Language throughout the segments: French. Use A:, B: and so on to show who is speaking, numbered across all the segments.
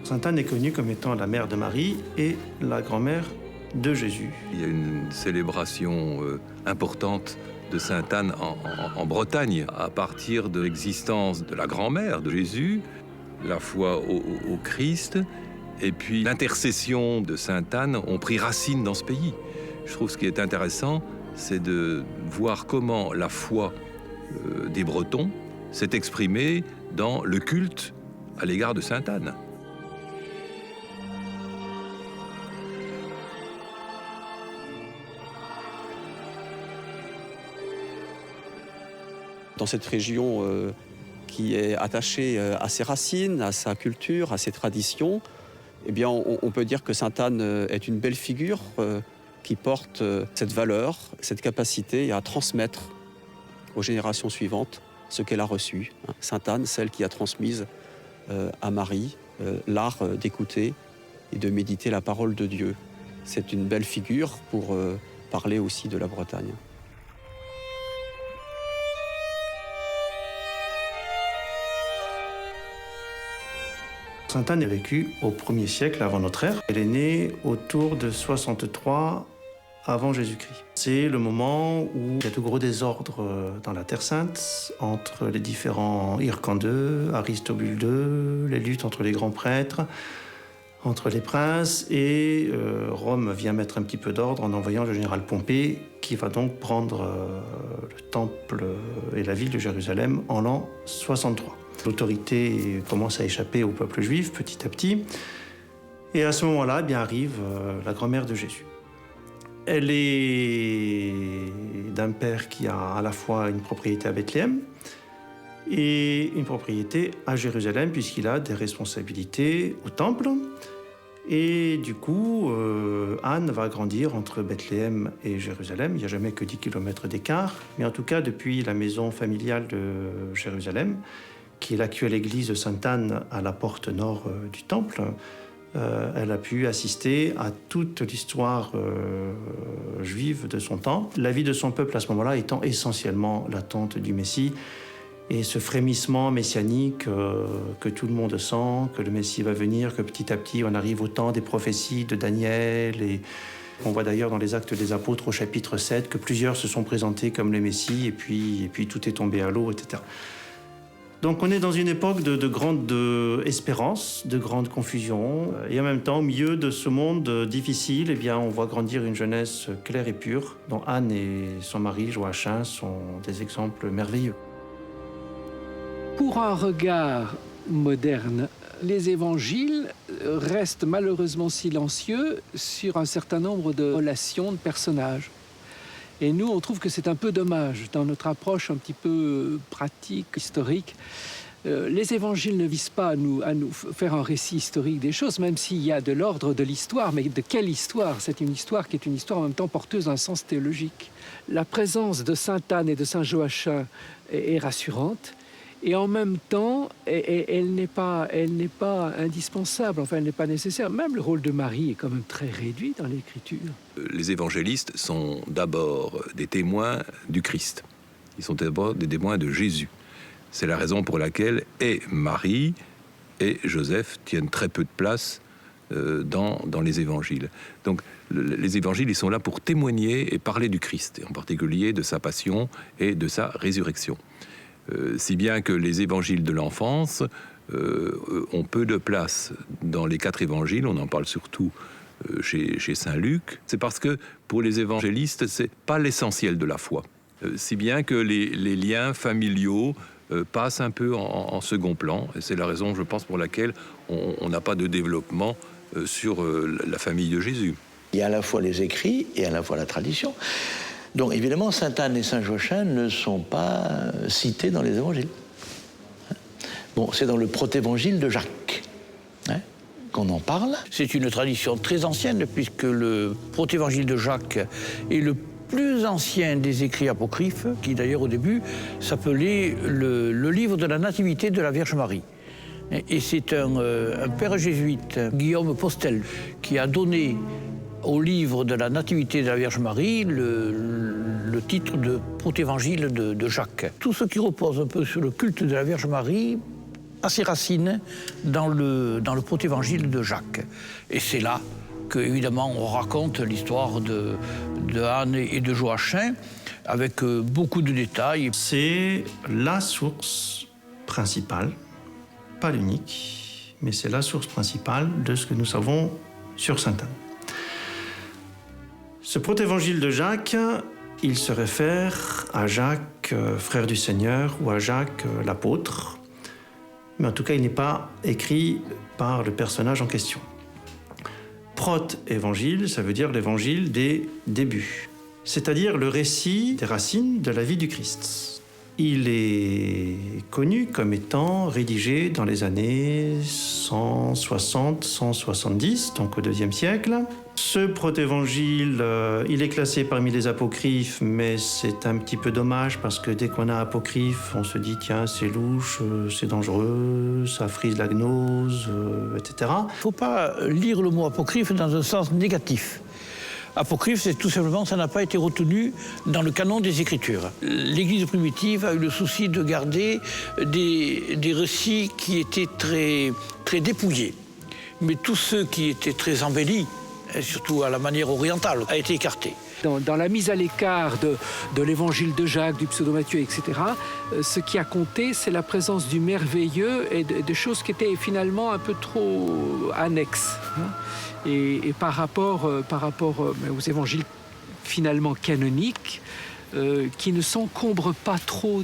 A: Sainte Anne est connue comme étant la mère de Marie et la grand-mère de Jésus.
B: Il y a une célébration importante de Sainte Anne en Bretagne, à partir de l'existence de la grand-mère de Jésus, la foi au Christ, et puis l'intercession de Sainte Anne ont pris racine dans ce pays. Je trouve ce qui est intéressant, c'est de voir comment la foi des Bretons s'est exprimée dans le culte à l'égard de Sainte Anne.
C: Dans cette région qui est attachée à ses racines, à sa culture, à ses traditions, eh bien, on peut dire que Sainte Anne est une belle figure qui porte cette valeur, cette capacité à transmettre aux générations suivantes ce qu'elle a reçu. Sainte Anne, celle qui a transmis à Marie l'art d'écouter et de méditer la parole de Dieu. C'est une belle figure pour parler aussi de la Bretagne.
A: Sainte Anne est vécue au 1er siècle avant notre ère. Elle est née autour de 63 avant Jésus-Christ. C'est le moment où il y a de gros désordres dans la Terre Sainte, entre les différents Hircan II, Aristobule II, les luttes entre les grands prêtres, entre les princes, et Rome vient mettre un petit peu d'ordre en envoyant le général Pompée, qui va donc prendre le temple et la ville de Jérusalem en l'an 63. L'autorité commence à échapper au peuple juif petit à petit. Et à ce moment-là, bien arrive la grand-mère de Jésus. Elle est d'un père qui a à la fois une propriété à Bethléem et une propriété à Jérusalem, puisqu'il a des responsabilités au temple. Et du coup, Anne va grandir entre Bethléem et Jérusalem. Il n'y a jamais que 10 km d'écart. Mais en tout cas, depuis la maison familiale de Jérusalem, qui est l'actuelle église de Sainte Anne à la porte nord du temple, elle a pu assister à toute l'histoire juive de son temps. La vie de son peuple à ce moment-là étant essentiellement l'attente du Messie et ce frémissement messianique que tout le monde sent, que le Messie va venir, que petit à petit on arrive au temps des prophéties de Daniel. Et on voit d'ailleurs dans les Actes des Apôtres au chapitre 7 que plusieurs se sont présentés comme le Messie et puis tout est tombé à l'eau, etc. Donc on est dans une époque de grande espérance, de grande confusion, et en même temps, au milieu de ce monde difficile, eh bien, on voit grandir une jeunesse claire et pure, dont Anne et son mari, Joachim, sont des exemples merveilleux.
D: Pour un regard moderne, les évangiles restent malheureusement silencieux sur un certain nombre de relations de personnages. Et nous, on trouve que c'est un peu dommage dans notre approche un petit peu pratique, historique. Les évangiles ne visent pas à nous faire un récit historique des choses, même s'il y a de l'ordre de l'histoire. Mais de quelle histoire? C'est une histoire qui est une histoire en même temps porteuse d'un sens théologique. La présence de Sainte Anne et de Saint Joachim est rassurante. Et en même temps, elle n'est pas indispensable, enfin elle n'est pas nécessaire. Même le rôle de Marie est quand même très réduit dans l'Écriture.
B: Les évangélistes sont d'abord des témoins du Christ. Ils sont d'abord des témoins de Jésus. C'est la raison pour laquelle et Marie et Joseph tiennent très peu de place dans les évangiles. Donc les évangiles, ils sont là pour témoigner et parler du Christ, et en particulier de sa passion et de sa résurrection. Si bien que les évangiles de l'enfance ont peu de place dans les 4 évangiles, on en parle surtout chez Saint Luc. C'est parce que pour les évangélistes, c'est pas l'essentiel de la foi. Si bien que les liens familiaux passent un peu en second plan. Et c'est la raison, je pense, pour laquelle on n'a pas de développement sur la famille de Jésus.
E: Il y a à la fois les écrits et à la fois la tradition. Donc évidemment, Sainte Anne et Saint Joachim ne sont pas cités dans les évangiles. Bon, c'est dans le protévangile de Jacques qu'on en parle.
F: C'est une tradition très ancienne, puisque le protévangile de Jacques est le plus ancien des écrits apocryphes, qui d'ailleurs au début s'appelait le livre de la Nativité de la Vierge Marie. Et c'est un père jésuite, Guillaume Postel, qui a donné au livre de la Nativité de la Vierge Marie le titre de protévangile de Jacques. Tout ce qui repose un peu sur le culte de la Vierge Marie a ses racines dans le protévangile de Jacques. Et c'est là que, évidemment, on raconte l'histoire de Anne et de Joachim avec beaucoup de détails.
A: C'est la source principale, pas l'unique, mais c'est la source principale de ce que nous savons sur sainte Anne. Ce protévangile de Jacques, il se réfère à Jacques, frère du Seigneur, ou à Jacques, l'apôtre, mais en tout cas, il n'est pas écrit par le personnage en question. Prote-évangile, ça veut dire l'évangile des débuts, c'est-à-dire le récit des racines de la vie du Christ. Il est connu comme étant rédigé dans les années 160-170, donc au IIe siècle. Ce protévangile, il est classé parmi les apocryphes, mais c'est un petit peu dommage parce que dès qu'on a apocryphe, on se dit tiens, c'est louche, c'est dangereux, ça frise la gnose, etc.
F: Il ne faut pas lire le mot apocryphe dans un sens négatif. Apocryphe, c'est tout simplement, ça n'a pas été retenu dans le canon des Écritures. L'Église primitive a eu le souci de garder des récits qui étaient très, très dépouillés. Mais tous ceux qui étaient très embellis, et surtout à la manière orientale, a été écarté.
D: Dans la mise à l'écart de l'évangile de Jacques, du pseudo-Matthieu, etc., ce qui a compté, c'est la présence du merveilleux et de choses qui étaient finalement un peu trop annexes. Et par rapport aux évangiles finalement canoniques, qui ne s'encombrent pas trop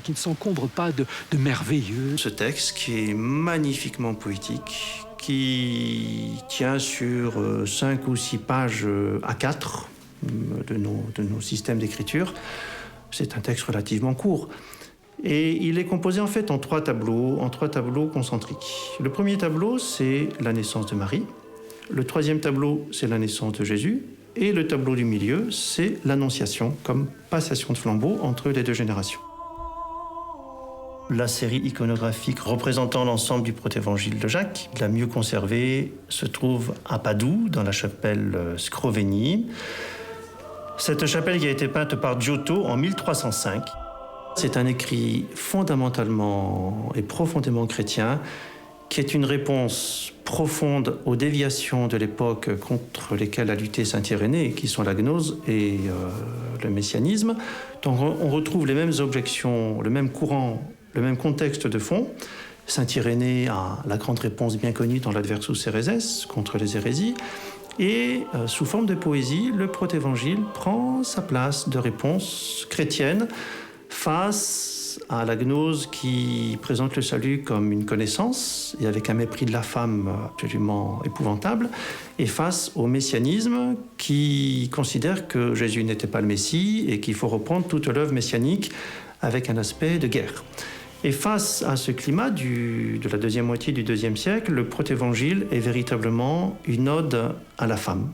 D: qui ne s'encombrent pas de merveilleux.
A: Ce texte qui est magnifiquement poétique, qui tient sur 5 ou 6 pages A4 de nos systèmes d'écriture. C'est un texte relativement court. Et il est composé en fait en 3 tableaux concentriques. Le premier tableau, c'est la naissance de Marie. Le 3e tableau, c'est la naissance de Jésus. Et le tableau du milieu, c'est l'Annonciation, comme passation de flambeau entre les 2 générations. La série iconographique représentant l'ensemble du protévangile de Jacques, la mieux conservée, se trouve à Padoue, dans la chapelle Scrovegni. Cette chapelle qui a été peinte par Giotto en 1305. C'est un écrit fondamentalement et profondément chrétien, qui est une réponse profonde aux déviations de l'époque contre lesquelles a lutté saint Irénée, qui sont la gnose et le messianisme. Donc on retrouve les mêmes objections, le même courant, le même contexte de fond. Saint Irénée a la grande réponse bien connue dans l'Adversus Héréses contre les hérésies. Et sous forme de poésie, le protévangile prend sa place de réponse chrétienne face à la gnose qui présente le salut comme une connaissance et avec un mépris de la femme absolument épouvantable, et face au messianisme qui considère que Jésus n'était pas le Messie et qu'il faut reprendre toute l'œuvre messianique avec un aspect de guerre. Et face à ce climat de la deuxième moitié du IIe siècle, le protévangile est véritablement une ode à la femme,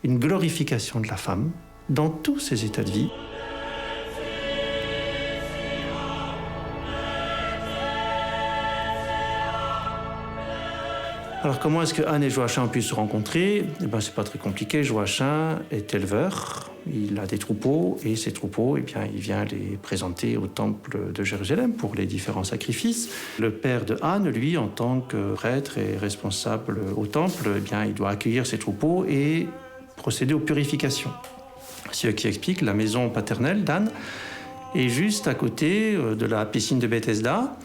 A: une glorification de la femme dans tous ses états de vie. Alors comment est-ce que Anne et Joachim ont pu se rencontrer ? Eh bien, c'est pas très compliqué. Joachim est éleveur, il a des troupeaux, et ces troupeaux, eh bien, il vient les présenter au temple de Jérusalem pour les différents sacrifices. Le père de Anne, lui, en tant que prêtre et responsable au temple, eh bien, il doit accueillir ses troupeaux et procéder aux purifications. Ce qui explique la maison paternelle d'Anne est juste à côté de la piscine de Bethesda.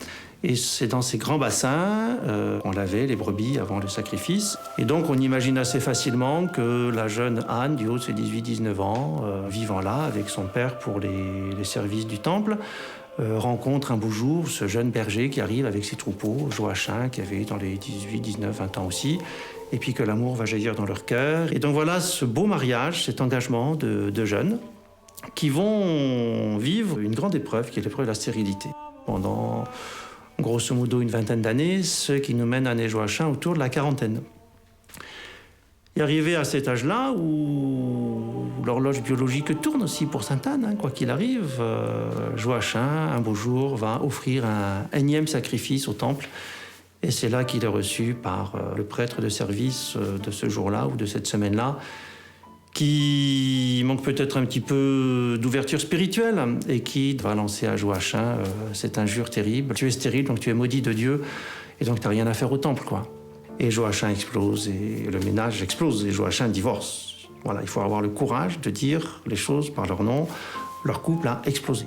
A: Et c'est dans ces grands bassins qu'on lavait les brebis avant le sacrifice. Et donc on imagine assez facilement que la jeune Anne, du haut de ses 18-19 ans, vivant là avec son père pour les services du temple, rencontre un beau jour ce jeune berger qui arrive avec ses troupeaux, Joachim, qui avait dans les 18, 19, 20 ans aussi, et puis que l'amour va jaillir dans leur cœur. Et donc voilà ce beau mariage, cet engagement de jeunes qui vont vivre une grande épreuve, qui est l'épreuve de la stérilité. Pendant grosso modo une vingtaine d'années, ce qui nous mène Anne et Joachim autour de la quarantaine. Et arrivé à cet âge-là, où l'horloge biologique tourne aussi pour sainte Anne, quoi qu'il arrive, Joachim, un beau jour, va offrir un énième sacrifice au temple. Et c'est là qu'il est reçu par le prêtre de service de ce jour-là ou de cette semaine-là, qui manque peut-être un petit peu d'ouverture spirituelle et qui va lancer à Joachim cette injure terrible. Tu es stérile, donc tu es maudit de Dieu, et donc tu n'as rien à faire au temple, quoi. Et Joachim explose, et le ménage explose, et Joachim divorce. Voilà, il faut avoir le courage de dire les choses par leur nom. Leur couple a explosé.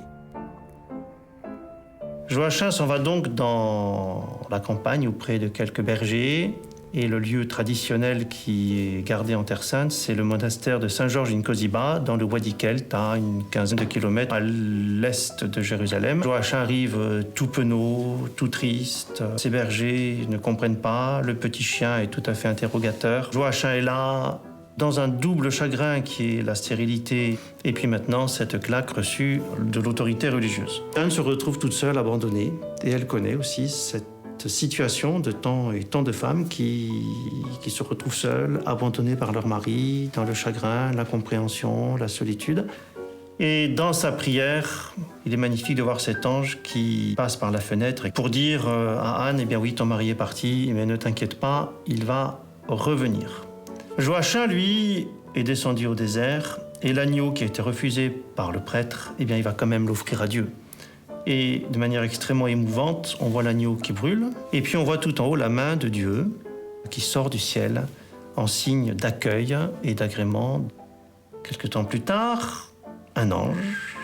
A: Joachim s'en va donc dans la campagne, auprès de quelques bergers. Et le lieu traditionnel qui est gardé en Terre Sainte, c'est le monastère de Saint-Georges in Cosiba, dans le Wadi Kelt, à une quinzaine de kilomètres à l'est de Jérusalem. Joachim arrive tout penaud, tout triste. Ses bergers ne comprennent pas. Le petit chien est tout à fait interrogateur. Joachim est là, dans un double chagrin qui est la stérilité et puis maintenant cette claque reçue de l'autorité religieuse. Anne se retrouve toute seule, abandonnée, et elle connaît aussi cette situation de tant et tant de femmes qui se retrouvent seules, abandonnées par leur mari, dans le chagrin, l'incompréhension, la solitude. Et dans sa prière, il est magnifique de voir cet ange qui passe par la fenêtre pour dire à Anne, eh bien oui, ton mari est parti, mais ne t'inquiète pas, il va revenir. Joachim, lui, est descendu au désert, et l'agneau qui a été refusé par le prêtre, eh bien, il va quand même l'offrir à Dieu. Et de manière extrêmement émouvante, on voit l'agneau qui brûle, et puis on voit tout en haut la main de Dieu qui sort du ciel en signe d'accueil et d'agrément. Quelque temps plus tard, un ange,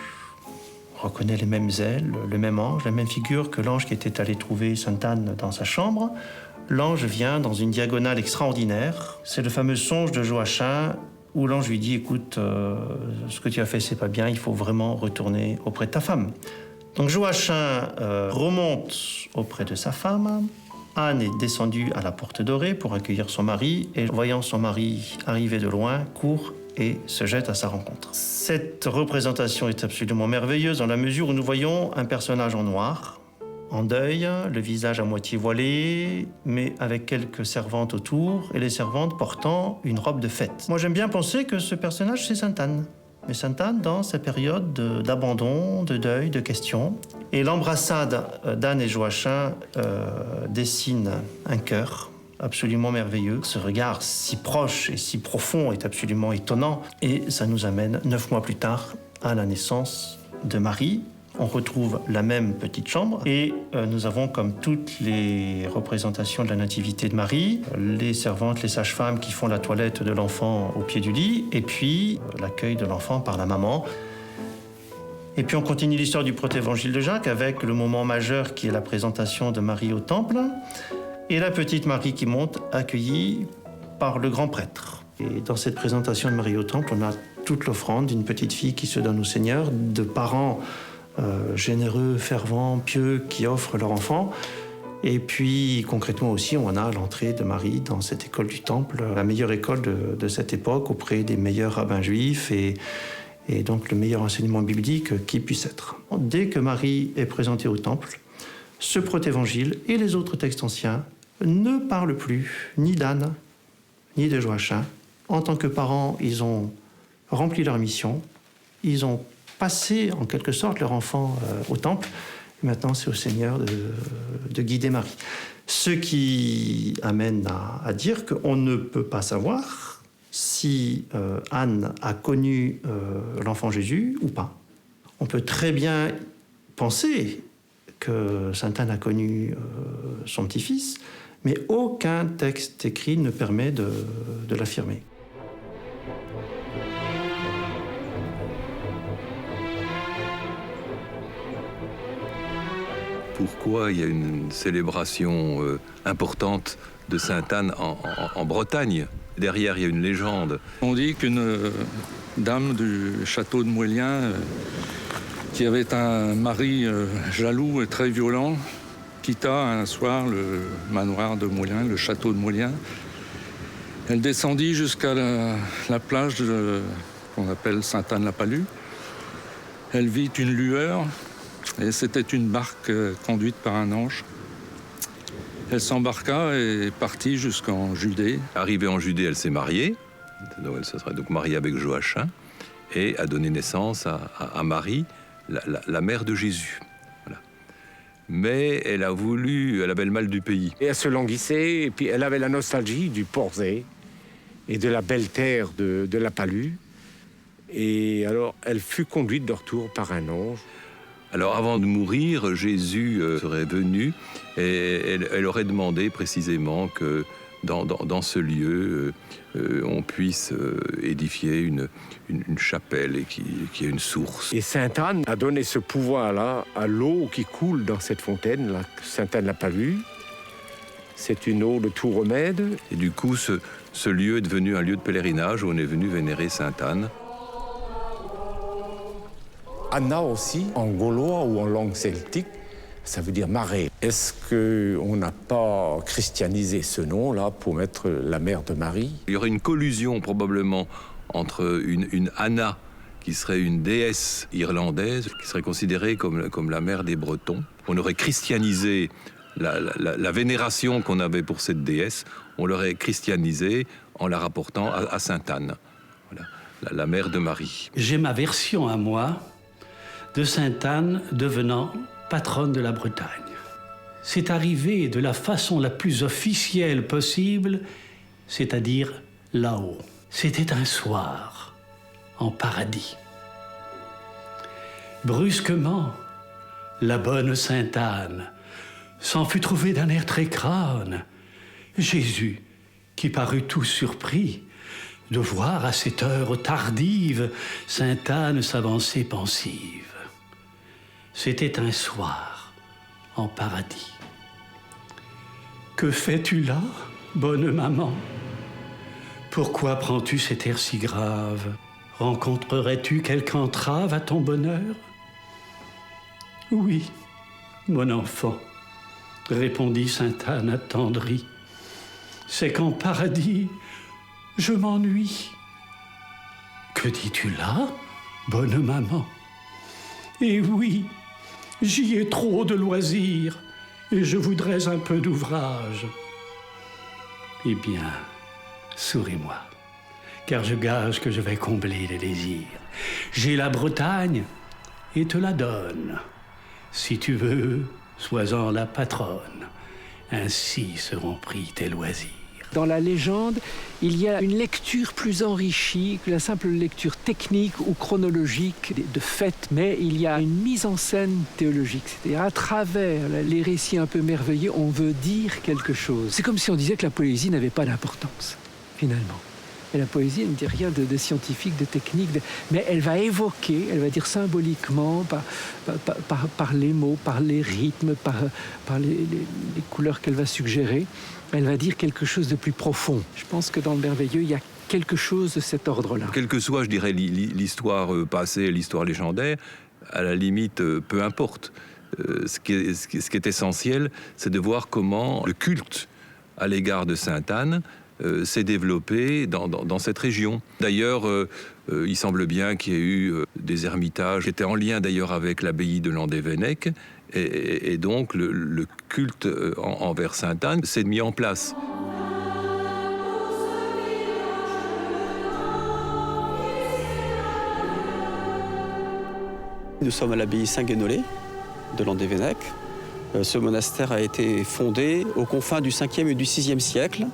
A: on reconnaît les mêmes ailes, le même ange, la même figure que l'ange qui était allé trouver Sainte Anne dans sa chambre. L'ange vient dans une diagonale extraordinaire. C'est le fameux songe de Joachim où l'ange lui dit « Écoute, ce que tu as fait, c'est pas bien, il faut vraiment retourner auprès de ta femme. » Donc Joachim remonte auprès de sa femme. Anne est descendue à la porte dorée pour accueillir son mari et voyant son mari arriver de loin, court et se jette à sa rencontre. Cette représentation est absolument merveilleuse dans la mesure où nous voyons un personnage en noir, en deuil, le visage à moitié voilé, mais avec quelques servantes autour, et les servantes portant une robe de fête. Moi, j'aime bien penser que ce personnage, c'est Sainte Anne. Mais Sainte Anne, dans sa période d'abandon, de deuil, de questions. Et l'embrassade d'Anne et Joachim dessine un cœur absolument merveilleux. Ce regard si proche et si profond est absolument étonnant. Et ça nous amène 9 mois plus tard à la naissance de Marie. On retrouve la même petite chambre et nous avons, comme toutes les représentations de la nativité de Marie, les servantes, les sages-femmes qui font la toilette de l'enfant au pied du lit et puis l'accueil de l'enfant par la maman. Et puis on continue l'histoire du protévangile de Jacques avec le moment majeur qui est la présentation de Marie au temple et la petite Marie qui monte accueillie par le grand prêtre. Et dans cette présentation de Marie au temple, on a toute l'offrande d'une petite fille qui se donne au Seigneur, de parents généreux, fervents, pieux, qui offrent leur enfant. Et puis, concrètement aussi, on a l'entrée de Marie dans cette école du Temple, la meilleure école de cette époque, auprès des meilleurs rabbins juifs et donc le meilleur enseignement biblique qui puisse être. Dès que Marie est présentée au Temple, ce protévangile et les autres textes anciens ne parlent plus ni d'Anne, ni de Joachim. En tant que parents, ils ont rempli leur mission, ils ont passer en quelque sorte leur enfant au temple. Et maintenant, c'est au Seigneur de guider Marie. Ce qui amène à dire qu'on ne peut pas savoir si Anne a connu l'enfant Jésus ou pas. On peut très bien penser que Sainte Anne a connu son petit-fils, mais aucun texte écrit ne permet de l'affirmer.
B: Pourquoi il y a une célébration importante de Sainte Anne en Bretagne? Derrière, il y a une légende.
G: On dit qu'une dame du château de Moélien, qui avait un mari jaloux et très violent, quitta un soir le manoir de Moélien, le château de Moélien. Elle descendit jusqu'à la plage qu'on appelle Sainte-Anne-la-Palue. Elle vit une lueur. Et c'était une barque conduite par un ange. Elle s'embarqua et partit jusqu'en Judée.
B: Arrivée en Judée, elle s'est mariée. Donc elle se serait donc mariée avec Joachim et a donné naissance à Marie, la mère de Jésus. Voilà. Mais elle avait le mal du pays.
H: Et elle se languissait, et puis elle avait la nostalgie du Porzé. et de la belle terre de la Palue. Et alors, elle fut conduite de retour par un ange.
B: Alors avant de mourir, Jésus serait venu et elle aurait demandé précisément que dans ce lieu, on puisse édifier une chapelle et qu'il y ait une source.
H: Et Sainte Anne a donné ce pouvoir-là à l'eau qui coule dans cette fontaine, là, Sainte Anne-la-Palue. C'est une eau de tout remède.
B: Et du coup, ce lieu est devenu un lieu de pèlerinage où on est venu vénérer Sainte Anne.
H: Anna aussi, en gaulois ou en langue celtique, ça veut dire marée. Est-ce qu'on n'a pas christianisé ce nom-là pour mettre la mère de Marie?
B: Il y aurait une collusion probablement entre une Anna, qui serait une déesse irlandaise, qui serait considérée comme la mère des Bretons. On aurait christianisé la vénération qu'on avait pour cette déesse, on l'aurait christianisée en la rapportant à Sainte Anne, voilà, la mère de Marie.
I: J'ai ma version à moi de Sainte Anne devenant patronne de la Bretagne. C'est arrivé de la façon la plus officielle possible, c'est-à-dire là-haut. C'était un soir, en paradis. Brusquement, la bonne Sainte Anne s'en fut trouvée d'un air très crâne. Jésus, qui parut tout surpris de voir à cette heure tardive Sainte Anne s'avancer pensive. C'était un soir, en paradis. Que fais-tu là, bonne maman? Pourquoi prends-tu cet air si grave? Rencontrerais-tu quelque entrave à ton bonheur? Oui, mon enfant, répondit Sainte Anne attendrie. C'est qu'en paradis, je m'ennuie. Que dis-tu là, bonne maman? Eh oui, j'y ai trop de loisirs et je voudrais un peu d'ouvrage. Eh bien, souris-moi, car je gage que je vais combler les désirs. J'ai la Bretagne et te la donne. Si tu veux, sois-en la patronne. Ainsi seront pris tes loisirs.
D: Dans la légende, il y a une lecture plus enrichie que la simple lecture technique ou chronologique de faits, mais il y a une mise en scène théologique. C'est-à-dire à travers les récits un peu merveilleux, on veut dire quelque chose. C'est comme si on disait que la poésie n'avait pas d'importance, finalement. Et la poésie ne dit rien de scientifique, de technique, mais elle va évoquer, elle va dire symboliquement, par les mots, par les rythmes, par les couleurs qu'elle va suggérer, elle va dire quelque chose de plus profond. Je pense que dans le merveilleux, il y a quelque chose de cet ordre-là.
B: Quelle que soit, je dirais, l'histoire passée, l'histoire légendaire, à la limite, peu importe. Ce qui est essentiel, c'est de voir comment le culte à l'égard de Sainte Anne s'est développé dans cette région. D'ailleurs, il semble bien qu'il y ait eu des ermitages qui étaient en lien d'ailleurs avec l'abbaye de Landévennec, et donc le culte envers Sainte Anne s'est mis en place.
C: Nous sommes à l'abbaye Saint-Guénolé de Landévennec. Ce monastère a été fondé aux confins du 5e et du 6e siècle.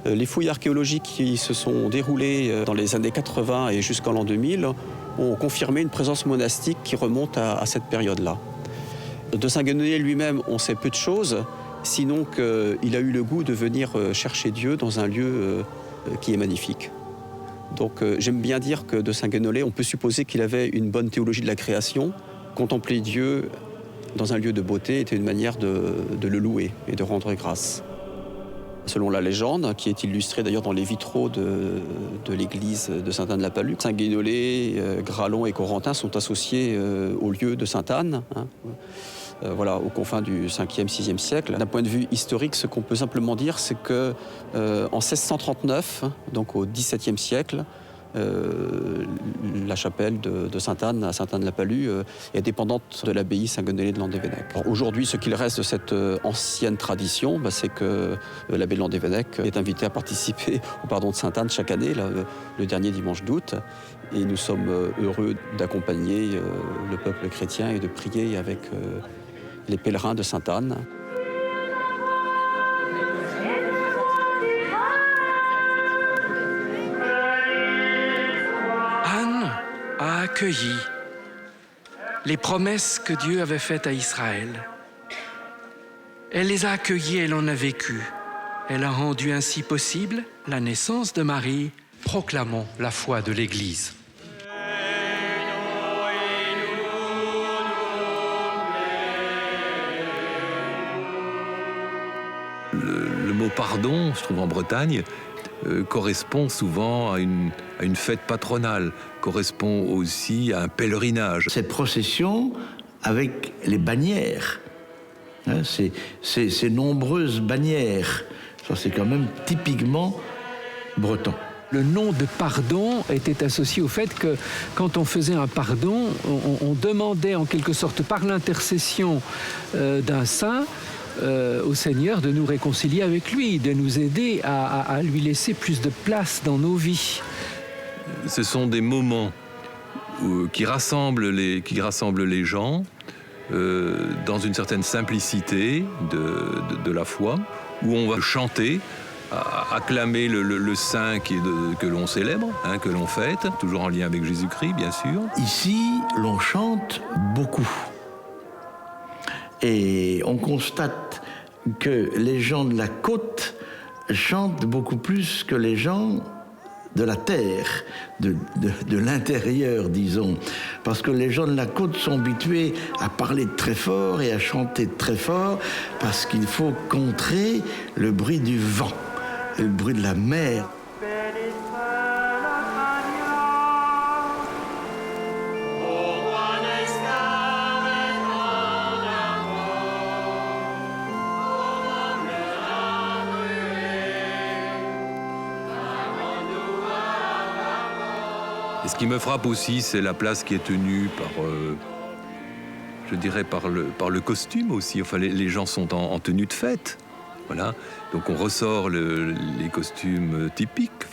C: Les fouilles archéologiques qui se sont déroulées dans les années 80 et jusqu'en l'an 2000 ont confirmé une présence monastique qui remonte à cette période-là. De Saint-Guénolé lui-même, on sait peu de choses, sinon qu'il a eu le goût de venir chercher Dieu dans un lieu qui est magnifique. Donc j'aime bien dire que de Saint-Guénolé, on peut supposer qu'il avait une bonne théologie de la création. Contempler Dieu dans un lieu de beauté était une manière de le louer et de rendre grâce. Selon la légende, qui est illustrée d'ailleurs dans les vitraux de l'église de Sainte-Anne-la-Palue, Saint-Guénolé, Gralon et Corentin sont associés au lieu de Sainte-Anne, voilà, aux confins du 5e, 6e siècle. D'un point de vue historique, ce qu'on peut simplement dire, c'est que en 1639, donc au XVIIe siècle, la chapelle de Sainte-Anne, à Sainte-Anne-la-Palue, est dépendante de l'abbaye Saint-Guénolé de Landévennec. Aujourd'hui, ce qu'il reste de cette ancienne tradition, c'est que l'abbaye de Landévennec est invitée à participer au pardon de Sainte-Anne chaque année, le dernier dimanche d'août. Et nous sommes heureux d'accompagner le peuple chrétien et de prier avec les pèlerins de Sainte-Anne.
D: accueilli les promesses que Dieu avait faites à Israël. Elle les a accueillies, elle en a vécu. Elle a rendu ainsi possible la naissance de Marie. Proclamons la foi de l'Église.
B: Le mot pardon, je trouve en Bretagne, correspond souvent à une fête patronale, correspond aussi à un pèlerinage.
E: Cette procession avec les bannières, hein, ces nombreuses bannières, ça c'est quand même typiquement breton.
D: Le nom de pardon était associé au fait que quand on faisait un pardon, on demandait en quelque sorte par l'intercession d'un saint au Seigneur de nous réconcilier avec lui, de nous aider à lui laisser plus de place dans nos vies.
B: Ce sont des moments qui rassemblent les gens dans une certaine simplicité de la foi, où on va chanter, acclamer le saint que l'on célèbre, hein, que l'on fête, toujours en lien avec Jésus-Christ, bien sûr.
E: Ici, l'on chante beaucoup. Et on constate que les gens de la côte chantent beaucoup plus que les gens de la terre, de l'intérieur, disons. Parce que les gens de la côte sont habitués à parler très fort et à chanter très fort, parce qu'il faut contrer le bruit du vent, le bruit de la mer.
B: Et ce qui me frappe aussi, c'est la place qui est tenue par le costume aussi. Enfin, les gens sont en tenue de fête. Voilà. Donc on ressort les costumes typiques,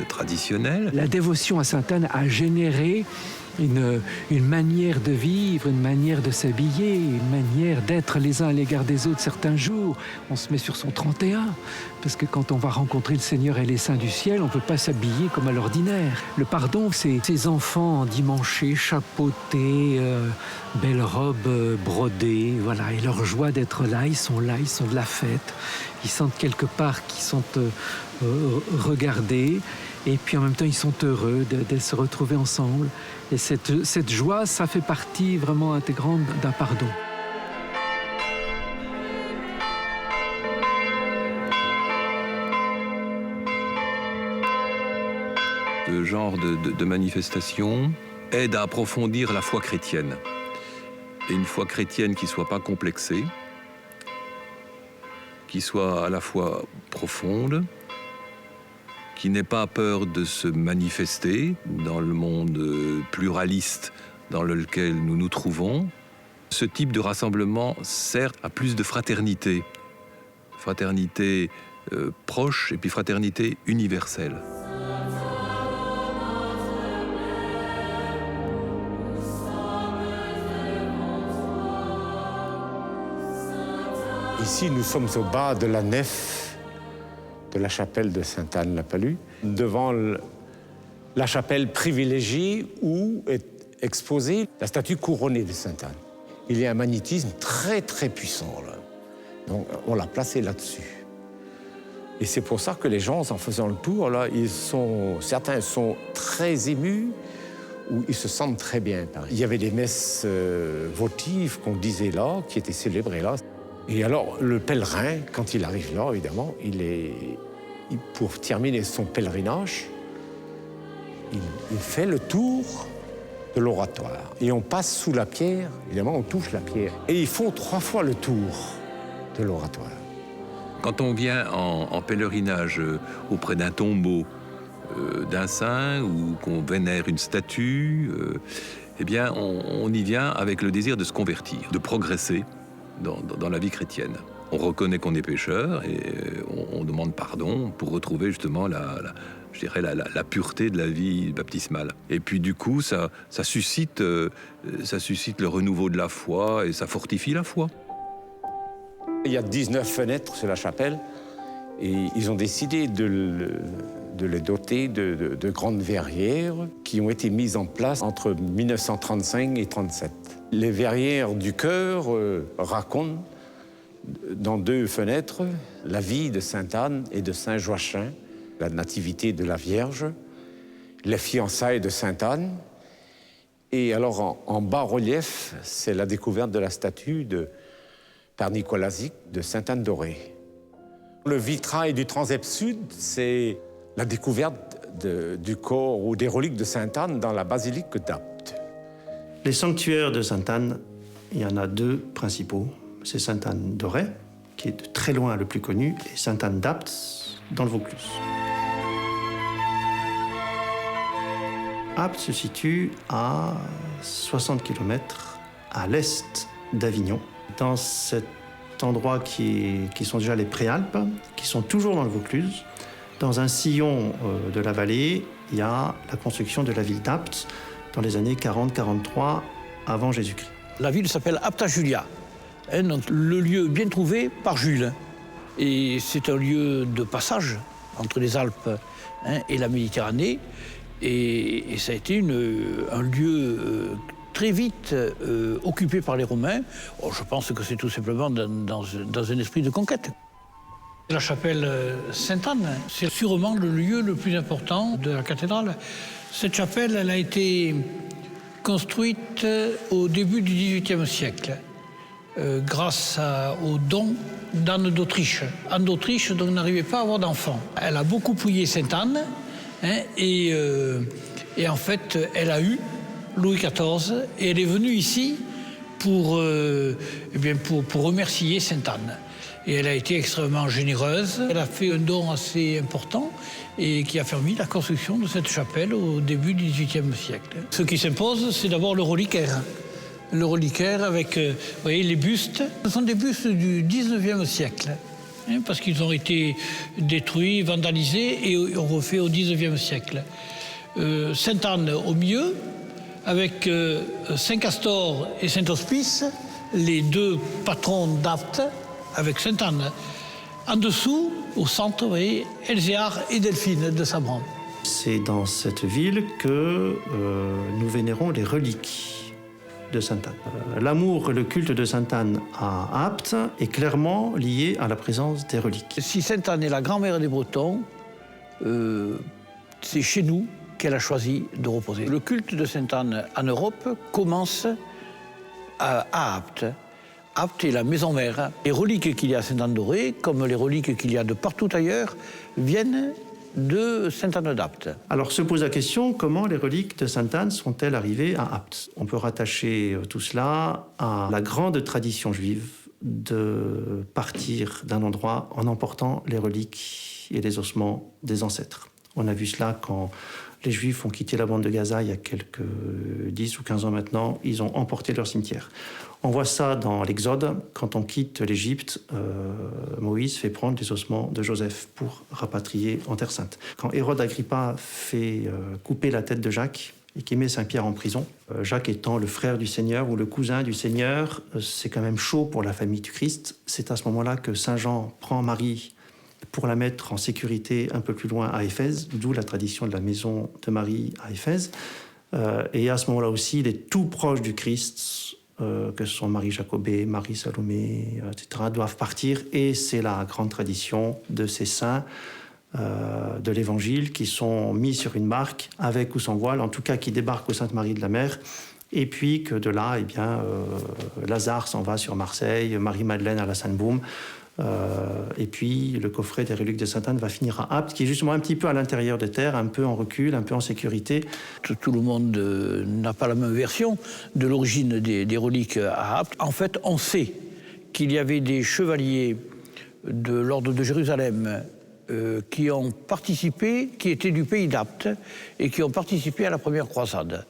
B: traditionnels.
D: La dévotion à Sainte Anne a généré une manière de vivre, une manière de s'habiller, une manière d'être les uns à l'égard des autres certains jours. On se met sur son 31, parce que quand on va rencontrer le Seigneur et les saints du ciel, on ne peut pas s'habiller comme à l'ordinaire. Le pardon, c'est ces enfants endimanchés, chapeautés, belles robes brodées, voilà. Et leur joie d'être là, ils sont de la fête. Ils sentent quelque part qu'ils sont regardés. Et puis en même temps, ils sont heureux de se retrouver ensemble. Et cette joie, ça fait partie vraiment intégrante d'un pardon.
B: Ce genre de manifestation aide à approfondir la foi chrétienne. Et une foi chrétienne qui ne soit pas complexée, qui soit à la fois profonde, qui n'ait pas peur de se manifester dans le monde pluraliste dans lequel nous nous trouvons. Ce type de rassemblement sert à plus de fraternité. Fraternité proche et puis fraternité universelle.
H: Ici, nous sommes au bas de la nef de la chapelle de Sainte-Anne-la-Palue, devant la chapelle privilégiée où est exposée la statue couronnée de Sainte-Anne. Il y a un magnétisme très très puissant là. Donc on l'a placé là-dessus. Et c'est pour ça que les gens, en faisant le tour, là, certains sont très émus ou ils se sentent très bien. Il y avait des messes votives qu'on disait là, qui étaient célébrées là. Et alors, le pèlerin, quand il arrive là, évidemment, pour terminer son pèlerinage, il fait le tour de l'oratoire. Et on passe sous la pierre, évidemment, on touche la pierre. Et ils font 3 fois le tour de l'oratoire.
B: Quand on vient en pèlerinage auprès d'un tombeau d'un saint ou qu'on vénère une statue, eh bien, on y vient avec le désir de se convertir, de progresser dans la vie chrétienne. On reconnaît qu'on est pécheur et on demande pardon pour retrouver justement la pureté de la vie baptismale. Et puis du coup, ça suscite le renouveau de la foi et ça fortifie la foi.
H: Il y a 19 fenêtres sur la chapelle Et ils ont décidé de les doter de grandes verrières qui ont été mises en place entre 1935 et 1937. Les verrières du chœur racontent dans 2 fenêtres la vie de Sainte-Anne et de Saint-Joachim, la nativité de la Vierge, les fiançailles de Sainte-Anne. Et alors en bas-relief, c'est la découverte de la statue de Père Nicolasique de Sainte-Anne dorée. Le vitrail du transept sud, c'est la découverte du corps ou des reliques de Sainte-Anne dans la basilique d'Apt.
A: Les sanctuaires de Sainte-Anne, il y en a 2 principaux. C'est Sainte-Anne d'Auray, qui est de très loin le plus connu, et Sainte-Anne d'Apt, dans le Vaucluse. Apt se situe à 60 km à l'est d'Avignon, dans cet endroit qui sont déjà les Préalpes, qui sont toujours dans le Vaucluse. Dans un sillon de la vallée, il y a la construction de la ville d'Apt dans les années 40-43 avant Jésus-Christ.
F: La ville s'appelle Apta Julia, donc le lieu bien trouvé par Jules. Et c'est un lieu de passage entre les Alpes et la Méditerranée. Et ça a été un lieu très vite occupé par les Romains. Oh, je pense que c'est tout simplement dans un esprit de conquête. La chapelle Sainte-Anne, c'est sûrement le lieu le plus important de la cathédrale. Cette chapelle, elle a été construite au début du XVIIIe siècle, grâce aux dons d'Anne d'Autriche. Anne d'Autriche, donc, n'arrivait pas à avoir d'enfants. Elle a beaucoup prié Sainte-Anne, et en fait, elle a eu Louis XIV, et elle est venue ici pour remercier Sainte-Anne. Et elle a été extrêmement généreuse. Elle a fait un don assez important et qui a permis la construction de cette chapelle au début du XVIIIe siècle. Ce qui s'impose, c'est d'abord le reliquaire. Le reliquaire avec, vous voyez, les bustes. Ce sont des bustes du XIXe siècle, parce qu'ils ont été détruits, vandalisés et refaits au XIXe siècle. Sainte-Anne au milieu, avec Saint-Castor et Saint-Hospice, les 2 patrons d'Apt, avec Sainte-Anne. En dessous, au centre, vous voyez, Elzéar et Delphine de Sabran.
A: C'est dans cette ville que nous vénérons les reliques de Sainte-Anne. L'amour et le culte de Sainte-Anne à Apt est clairement lié à la présence des reliques.
F: Si Sainte-Anne est la grand-mère des Bretons, c'est chez nous qu'elle a choisi de reposer. Le culte de Sainte-Anne en Europe commence à Apt. Apt est la maison mère. Les reliques qu'il y a à Sainte-Anne-d'Auray, comme les reliques qu'il y a de partout ailleurs, viennent de Sainte-Anne d'Apt.
A: Alors se pose la question, comment les reliques de Sainte-Anne sont-elles arrivées à Apt? On peut rattacher tout cela à la grande tradition juive de partir d'un endroit en emportant les reliques et les ossements des ancêtres. On a vu cela quand les Juifs ont quitté la bande de Gaza il y a quelques 10 ou 15 ans maintenant, ils ont emporté leur cimetière. On voit ça dans l'Exode, quand on quitte l'Égypte, Moïse fait prendre les ossements de Joseph pour rapatrier en Terre Sainte. Quand Hérode Agrippa fait couper la tête de Jacques et qui met Saint-Pierre en prison, Jacques étant le frère du Seigneur ou le cousin du Seigneur, c'est quand même chaud pour la famille du Christ. C'est à ce moment-là que Saint Jean prend Marie pour la mettre en sécurité un peu plus loin à Éphèse, d'où la tradition de la maison de Marie à Éphèse. Et à ce moment-là aussi, les tout proches du Christ, que ce sont Marie Jacobée, Marie Salomé, etc., doivent partir. Et c'est la grande tradition de ces saints de l'Évangile qui sont mis sur une barque, avec ou sans voile, en tout cas qui débarquent au Sainte-Marie de la Mer. Et puis que de là, Lazare s'en va sur Marseille, Marie-Madeleine à la Sainte-Baume. Et puis le coffret des reliques de Sainte-Anne va finir à Apt, qui est justement un petit peu à l'intérieur des terres, un peu en recul, un peu en sécurité.
F: Tout le monde n'a pas la même version de l'origine des reliques à Apt. En fait, on sait qu'il y avait des chevaliers de l'ordre de Jérusalem qui ont participé, qui étaient du pays d'Apt et qui ont participé à la première croisade.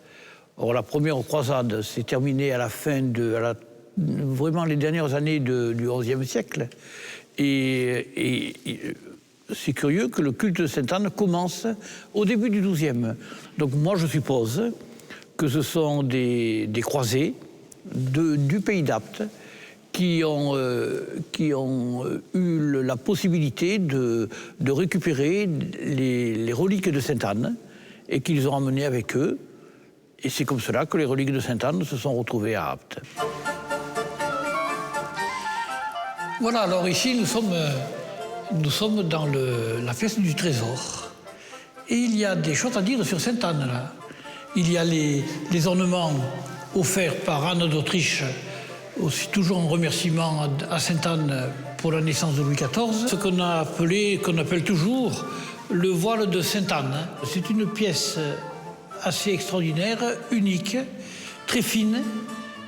F: Or, la première croisade s'est terminée à la fin vraiment les dernières années du XIe siècle. Et c'est curieux que le culte de Sainte-Anne commence au début du XIIe. Donc moi, je suppose que ce sont des croisés du pays d'Apt qui ont eu la possibilité de récupérer les reliques de Sainte-Anne et qui les ont emmenées avec eux. Et c'est comme cela que les reliques de Sainte-Anne se sont retrouvées à Apt. Voilà, alors ici nous sommes dans la pièce du trésor. Et il y a des choses à dire sur Sainte-Anne, là. Il y a les ornements offerts par Anne d'Autriche, aussi toujours en remerciement à Sainte-Anne pour la naissance de Louis XIV. Ce qu'on appelle toujours le voile de Sainte-Anne. C'est une pièce assez extraordinaire, unique, très fine,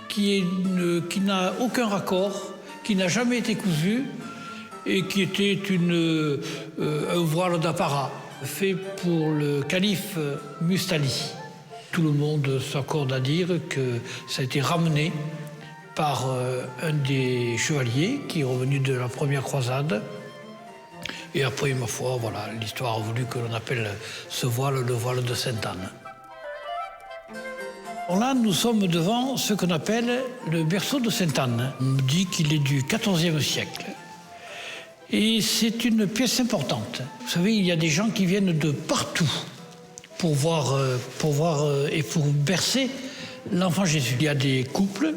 F: qui n'a aucun raccord, qui n'a jamais été cousue et qui était un voile d'apparat fait pour le calife Mustali. Tout le monde s'accorde à dire que ça a été ramené par un des chevaliers qui est revenu de la première croisade. Et après, ma foi, voilà, l'histoire a voulu que l'on appelle ce voile le voile de Sainte-Anne. Là, nous sommes devant ce qu'on appelle le berceau de Sainte-Anne. On dit qu'il est du XIVe siècle. Et c'est une pièce importante. Vous savez, il y a des gens qui viennent de partout pour voir et pour bercer l'enfant Jésus. Il y a des couples,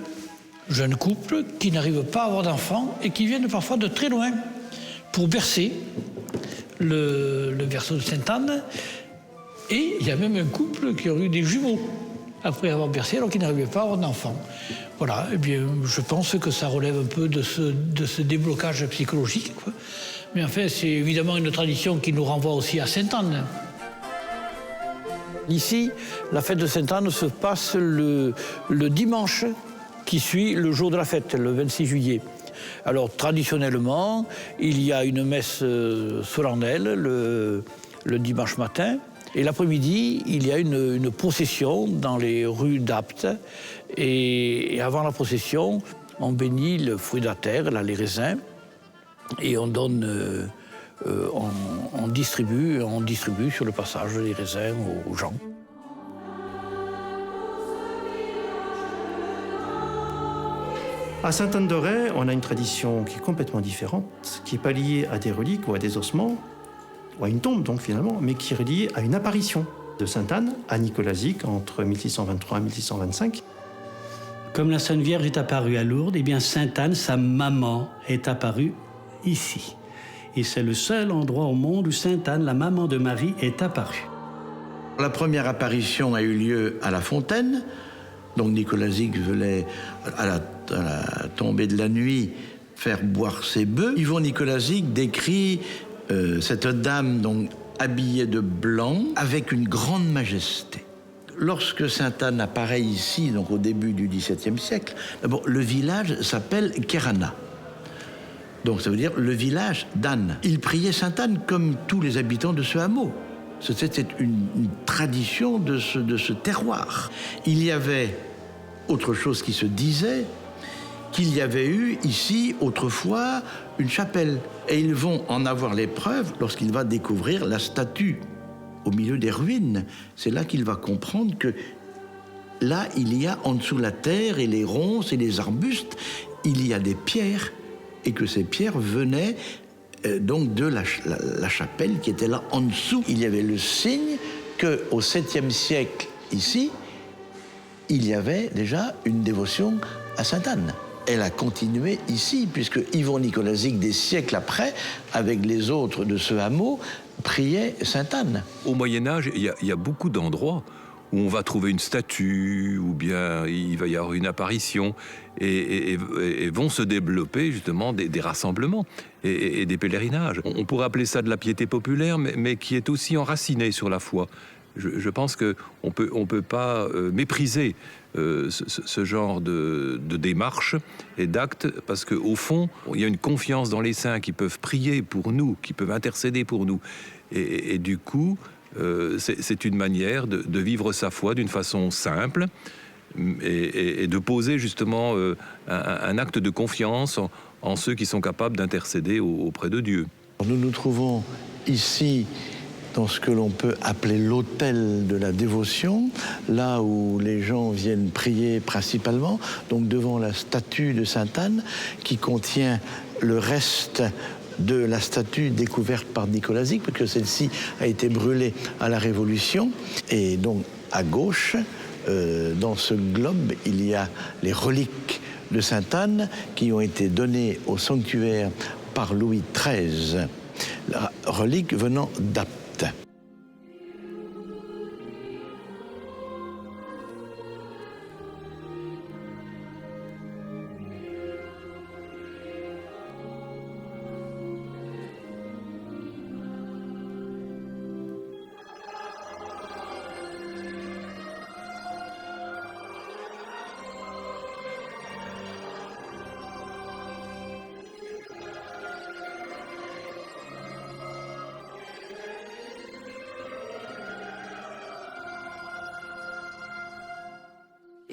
F: jeunes couples, qui n'arrivent pas à avoir d'enfants et qui viennent parfois de très loin pour bercer le berceau de Sainte-Anne. Et il y a même un couple qui a eu des jumeaux après avoir bercé alors qu'ils n'arrivaient pas à avoir d'enfants. Voilà, eh bien, je pense que ça relève un peu de ce déblocage psychologique, quoi. Mais enfin, c'est évidemment une tradition qui nous renvoie aussi à Sainte-Anne. Ici, la fête de Sainte-Anne se passe le dimanche qui suit le jour de la fête, le 26 juillet. Alors, traditionnellement, il y a une messe solennelle le dimanche matin. Et l'après-midi, il y a une procession dans les rues d'Apt. Et avant la procession, on bénit le fruit de la terre, là, les raisins, et on donne, on distribue sur le passage les raisins aux gens.
A: À Sainte-Anne-d'Auray, on a une tradition qui est complètement différente, qui n'est pas liée à des reliques ou à des ossements, ou à une tombe donc finalement, mais qui est reliée à une apparition de Sainte-Anne à Nicolasique entre 1623 et 1625.
I: Comme la Sainte Vierge est apparue à Lourdes, eh bien Sainte-Anne, sa maman, est apparue ici. Et c'est le seul endroit au monde où Sainte-Anne, la maman de Marie, est apparue.
E: La première apparition a eu lieu à La Fontaine. Donc Nicolasique venait à la tombée de la nuit faire boire ses bœufs. Yvon Nicolasique décrit cette dame donc habillée de blanc avec une grande majesté. Lorsque Sainte-Anne apparaît ici, donc au début du XVIIe siècle, d'abord le village s'appelle Kerana. Donc ça veut dire le village d'Anne. Il priait Sainte-Anne comme tous les habitants de ce hameau. C'était une tradition de ce terroir. Il y avait autre chose qui se disait, qu'il y avait eu ici autrefois une chapelle. Et ils vont en avoir les preuves lorsqu'il va découvrir la statue au milieu des ruines. C'est là qu'il va comprendre que là, il y a en dessous la terre et les ronces et les arbustes, il y a des pierres et que ces pierres venaient donc de la chapelle qui était là en dessous. Il y avait le signe qu'au 7e siècle, ici, il y avait déjà une dévotion à Sainte-Anne. Elle a continué ici, puisque Yvon Nicolasique, des siècles après, avec les autres de ce hameau, priait Sainte-Anne.
B: Au Moyen-Âge, il y a beaucoup d'endroits où on va trouver une statue, ou bien il va y avoir une apparition, et vont se développer justement des rassemblements et des pèlerinages. On pourrait appeler ça de la piété populaire, mais qui est aussi enracinée sur la foi. Je pense qu'on peut pas mépriser ce genre de démarche et d'actes, parce qu'au fond, il y a une confiance dans les saints qui peuvent prier pour nous, qui peuvent intercéder pour nous. Et du coup, c'est une manière de vivre sa foi d'une façon simple et de poser justement un acte de confiance en ceux qui sont capables d'intercéder auprès de Dieu.
E: Nous nous trouvons ici dans ce que l'on peut appeler l'autel de la dévotion, là où les gens viennent prier principalement, donc devant la statue de Sainte Anne, qui contient le reste de la statue découverte par Nicolas Zic, parce que celle-ci a été brûlée à la Révolution. Et donc, à gauche, dans ce globe, il y a les reliques de Sainte Anne qui ont été données au sanctuaire par Louis XIII, la relique venant d'Apt.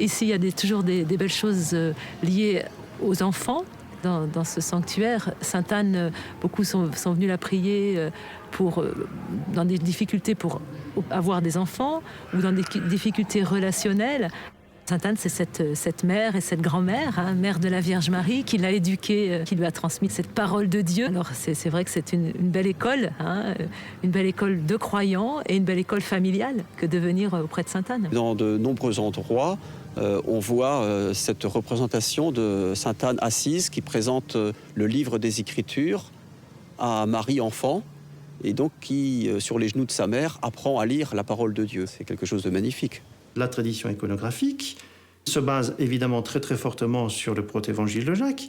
J: Ici, il y a toujours des belles choses liées aux enfants. Dans ce sanctuaire, Sainte Anne, beaucoup sont venus la prier dans des difficultés pour avoir des enfants ou dans des difficultés relationnelles. Sainte Anne, c'est cette mère et cette grand-mère, mère de la Vierge Marie, qui l'a éduquée, qui lui a transmis cette parole de Dieu. Alors c'est vrai que c'est une belle école, une belle école de croyants et une belle école familiale que de venir auprès de Sainte Anne.
C: Dans de nombreux endroits, on voit cette représentation de Sainte Anne assise qui présente le livre des Écritures à Marie enfant et donc qui, sur les genoux de sa mère, apprend à lire la parole de Dieu. C'est quelque chose de magnifique.
A: La tradition iconographique se base évidemment très très fortement sur le protévangile de Jacques,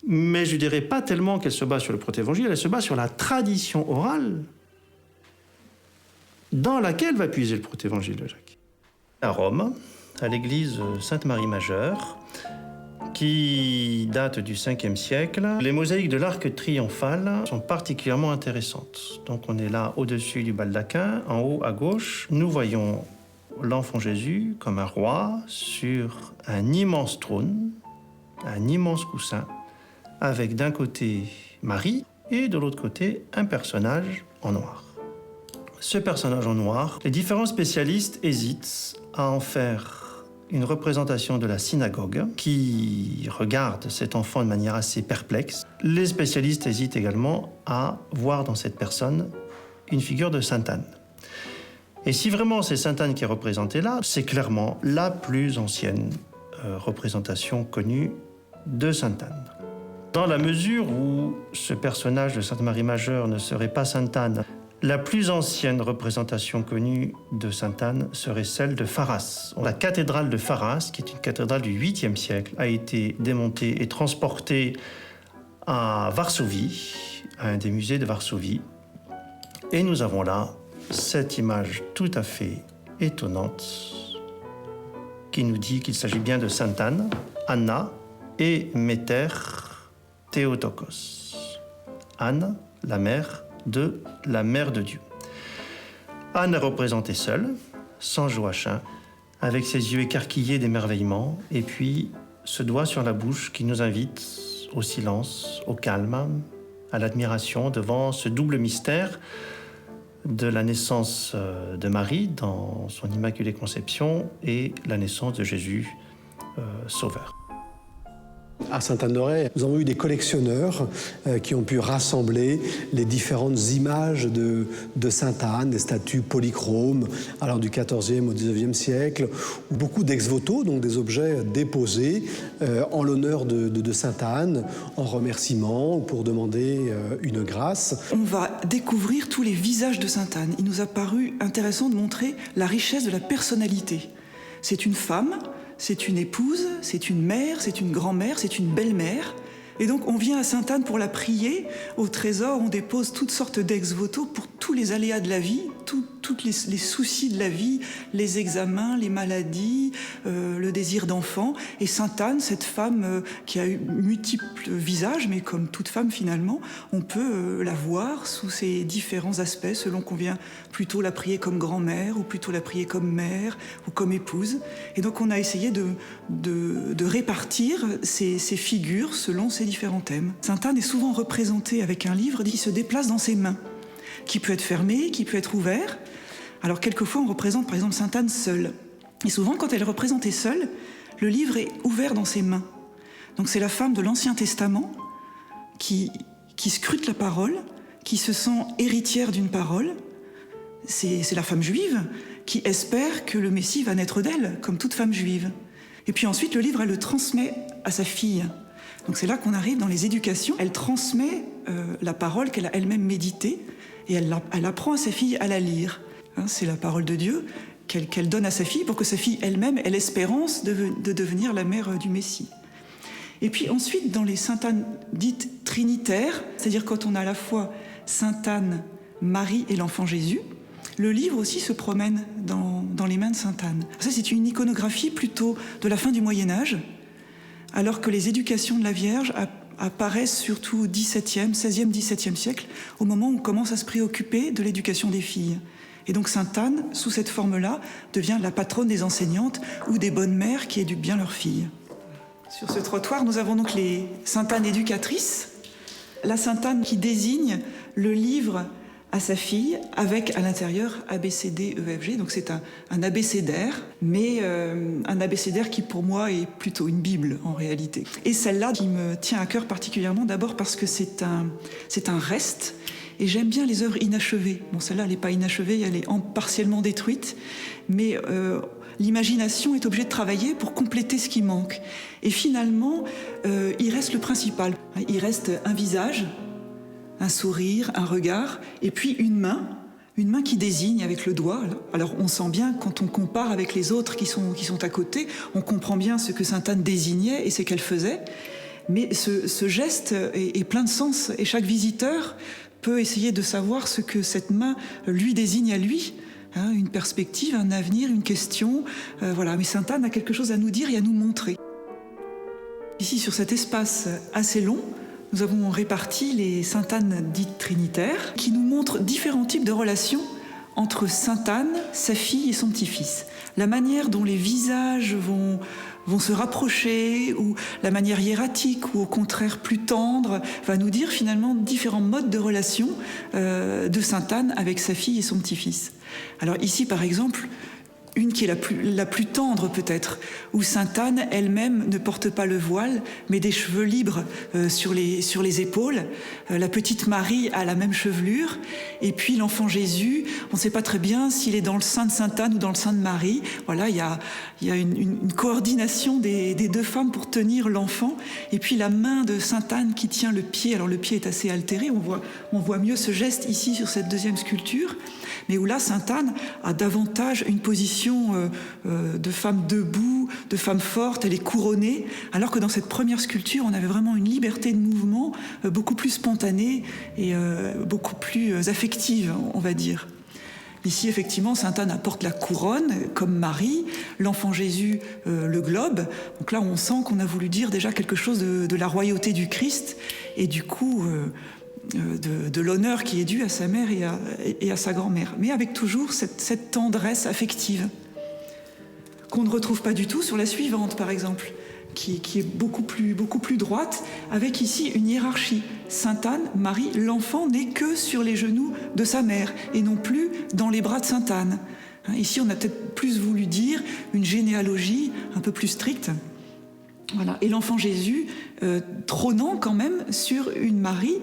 A: mais je dirais pas tellement qu'elle se base sur le protévangile, elle se base sur la tradition orale dans laquelle va puiser le protévangile de Jacques. À Rome, à l'église Sainte-Marie-Majeure, qui date du 5e siècle, les mosaïques de l'arc triomphal sont particulièrement intéressantes. Donc on est là au-dessus du baldaquin, en haut à gauche, nous voyons l'enfant Jésus comme un roi sur un immense trône, un immense coussin, avec d'un côté Marie et de l'autre côté un personnage en noir. Ce personnage en noir, les différents spécialistes hésitent à en faire une représentation de la synagogue qui regarde cet enfant de manière assez perplexe. Les spécialistes hésitent également à voir dans cette personne une figure de Sainte Anne. Et si vraiment c'est Sainte Anne qui est représentée là, c'est clairement la plus ancienne représentation connue de Sainte Anne. Dans la mesure où ce personnage de Sainte Marie Majeure ne serait pas Sainte Anne, la plus ancienne représentation connue de Sainte Anne serait celle de Pharas. La cathédrale de Pharas, qui est une cathédrale du 8e siècle, a été démontée et transportée à Varsovie, à un des musées de Varsovie. Et nous avons là cette image tout à fait étonnante qui nous dit qu'il s'agit bien de Sainte Anne, Anna et Méter Théotokos. Anne, la mère de Dieu. Anne est représentée seule, sans Joachim, avec ses yeux écarquillés d'émerveillement, et puis ce doigt sur la bouche qui nous invite au silence, au calme, à l'admiration devant ce double mystère de la naissance de Marie dans son Immaculée Conception et la naissance de Jésus, Sauveur.
K: À Sainte-Anne-d'Auray, nous avons eu des collectionneurs qui ont pu rassembler les différentes images de Sainte-Anne, des statues polychromes allant du XIVe au XIXe siècle, ou beaucoup d'ex-voto, donc des objets déposés en l'honneur de Sainte-Anne, en remerciement ou pour demander une grâce.
L: On va découvrir tous les visages de Sainte-Anne. Il nous a paru intéressant de montrer la richesse de la personnalité. C'est une femme, c'est une épouse, c'est une mère, c'est une grand-mère, c'est une belle-mère. Et donc on vient à Sainte-Anne pour la prier. Au trésor, on dépose toutes sortes d'ex-voto pour tous les aléas de la vie, tous les soucis de la vie, les examens, les maladies, le désir d'enfant. Et Sainte-Anne, cette femme qui a eu multiples visages, mais comme toute femme finalement, on peut la voir sous ses différents aspects, selon qu'on vient plutôt la prier comme grand-mère, ou plutôt la prier comme mère, ou comme épouse. Et donc on a essayé de répartir ces figures selon ces différents thèmes. Sainte Anne est souvent représentée avec un livre qui se déplace dans ses mains. qui peut être fermé, qui peut être ouvert. Alors quelquefois on représente par exemple Sainte Anne seule. Et souvent quand elle est représentée seule, le livre est ouvert dans ses mains. Donc c'est la femme de l'Ancien Testament qui scrute la parole, qui se sent héritière d'une parole. C'est la femme juive qui espère que le Messie va naître d'elle, comme toute femme juive. Et puis ensuite, le livre, elle le transmet à sa fille. Donc c'est là qu'on arrive dans les éducations. Elle transmet la parole qu'elle a elle-même méditée et elle apprend à sa fille à la lire. C'est la parole de Dieu qu'elle donne à sa fille pour que sa fille elle-même ait l'espérance de devenir la mère du Messie. Et puis ensuite, dans les Saintes Anne dites trinitaires, c'est-à-dire quand on a à la fois Sainte Anne, Marie et l'enfant Jésus, le livre aussi se promène dans les mains de Sainte Anne. Ça, c'est une iconographie plutôt de la fin du Moyen-Âge, alors que les éducations de la Vierge apparaissent surtout au XVIIe, XVIe, XVIIe siècle, au moment où on commence à se préoccuper de l'éducation des filles. Et donc Sainte Anne, sous cette forme-là, devient la patronne des enseignantes ou des bonnes mères qui éduquent bien leurs filles. Sur ce trottoir, nous avons donc les Sainte Anne éducatrices, la Sainte Anne qui désigne le livre à sa fille, avec à l'intérieur ABCD, EFG, donc c'est un abécédaire, mais un abécédaire qui pour moi est plutôt une Bible en réalité. Et celle-là qui me tient à cœur particulièrement, d'abord parce que c'est un reste, et j'aime bien les œuvres inachevées. Bon, celle-là, elle n'est pas inachevée, elle est partiellement détruite, mais l'imagination est obligée de travailler pour compléter ce qui manque. Et finalement, il reste le principal. Il reste un visage, un sourire, un regard, et puis une main qui désigne avec le doigt. Alors on sent bien, quand on compare avec les autres qui sont à côté, on comprend bien ce que Sainte Anne désignait et ce qu'elle faisait, mais ce geste est plein de sens, et chaque visiteur peut essayer de savoir ce que cette main lui désigne à lui, une perspective, un avenir, une question, voilà. Mais Sainte Anne a quelque chose à nous dire et à nous montrer. Ici, sur cet espace assez long, nous avons réparti les Saintes Anne dites trinitaires qui nous montrent différents types de relations entre Sainte Anne, sa fille et son petit-fils. La manière dont les visages vont se rapprocher, ou la manière hiératique, ou au contraire plus tendre, va nous dire finalement différents modes de relation de Sainte Anne avec sa fille et son petit-fils. Alors ici, par exemple, une qui est la plus tendre peut-être, où Sainte Anne elle-même ne porte pas le voile, mais des cheveux libres sur les épaules. La petite Marie a la même chevelure, et puis l'enfant Jésus, on ne sait pas très bien s'il est dans le sein de Sainte Anne ou dans le sein de Marie. Voilà, il y a une coordination des deux femmes pour tenir l'enfant, et puis la main de Sainte Anne qui tient le pied. Alors le pied est assez altéré, on voit mieux ce geste ici sur cette deuxième sculpture, mais où là Sainte Anne a davantage une position de femme debout, de femme forte, elle est couronnée, alors que dans cette première sculpture, on avait vraiment une liberté de mouvement beaucoup plus spontanée et beaucoup plus affective, on va dire. Ici, effectivement, Sainte Anne apporte la couronne, comme Marie, l'enfant Jésus, le globe. Donc là, on sent qu'on a voulu dire déjà quelque chose de la royauté du Christ, et du coup de l'honneur qui est dû à sa mère et à sa grand-mère, mais avec toujours cette tendresse affective qu'on ne retrouve pas du tout sur la suivante, par exemple, qui est beaucoup plus droite, avec ici une hiérarchie. Sainte Anne, Marie, l'enfant n'est que sur les genoux de sa mère et non plus dans les bras de Sainte Anne. Ici, on a peut-être plus voulu dire une généalogie un peu plus stricte. Voilà. Et l'enfant Jésus trônant quand même sur une Marie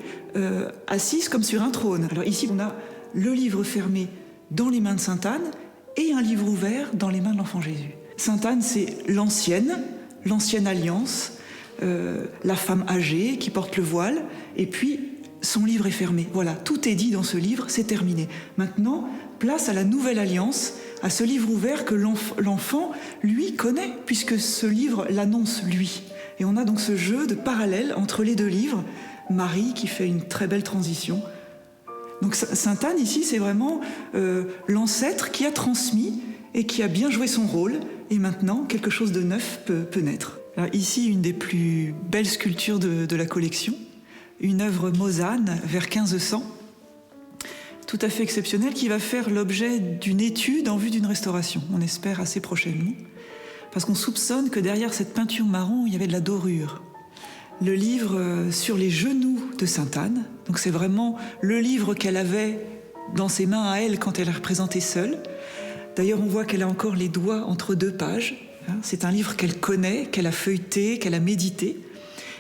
L: assise comme sur un trône. Alors ici, on a le livre fermé dans les mains de Sainte Anne et un livre ouvert dans les mains de l'enfant Jésus. Sainte Anne, c'est l'ancienne alliance, la femme âgée qui porte le voile, et puis son livre est fermé. Voilà, tout est dit dans ce livre, c'est terminé. Maintenant, place à la nouvelle alliance, à ce livre ouvert que l'enfant, lui, connaît, puisque ce livre l'annonce, lui. Et on a donc ce jeu de parallèle entre les deux livres, Marie qui fait une très belle transition. Donc Sainte Anne, ici, c'est vraiment l'ancêtre qui a transmis et qui a bien joué son rôle, et maintenant, quelque chose de neuf peut naître. Alors, ici, une des plus belles sculptures de la collection, une œuvre mosane vers 1500, tout à fait exceptionnelle, qui va faire l'objet d'une étude en vue d'une restauration, on espère assez prochainement, parce qu'on soupçonne que derrière cette peinture marron, il y avait de la dorure. Le livre sur les genoux de Sainte Anne, donc c'est vraiment le livre qu'elle avait dans ses mains à elle quand elle est représentée seule. D'ailleurs, on voit qu'elle a encore les doigts entre 2 pages. C'est un livre qu'elle connaît, qu'elle a feuilleté, qu'elle a médité.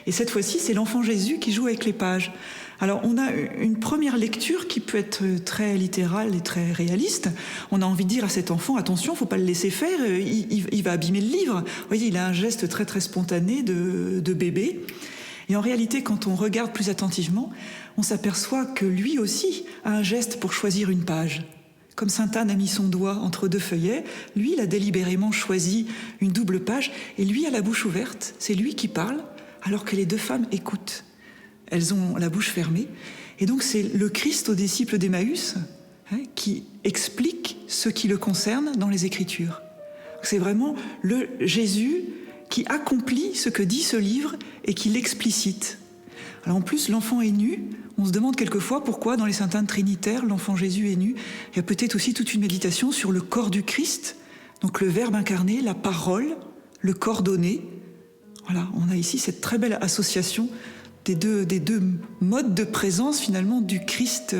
L: Et cette fois-ci, c'est l'enfant Jésus qui joue avec les pages. Alors, on a une première lecture qui peut être très littérale et très réaliste. On a envie de dire à cet enfant, attention, il ne faut pas le laisser faire, il va abîmer le livre. Vous voyez, il a un geste très très spontané de bébé. Et en réalité, quand on regarde plus attentivement, on s'aperçoit que lui aussi a un geste pour choisir une page. Comme Sainte Anne a mis son doigt entre 2 feuillets, lui, il a délibérément choisi une double page, et lui a la bouche ouverte, c'est lui qui parle, alors que les 2 femmes écoutent. Elles ont la bouche fermée, et donc c'est le Christ aux disciples d'Emmaüs qui explique ce qui le concerne dans les Écritures. C'est vraiment le Jésus qui accomplit ce que dit ce livre et qui l'explicite. Alors en plus, l'enfant est nu. On se demande quelquefois pourquoi dans les Saintes Annes trinitaires, l'enfant Jésus est nu. Il y a peut-être aussi toute une méditation sur le corps du Christ, donc le Verbe incarné, la parole, le corps donné. Voilà, on a ici cette très belle association des deux modes de présence finalement du Christ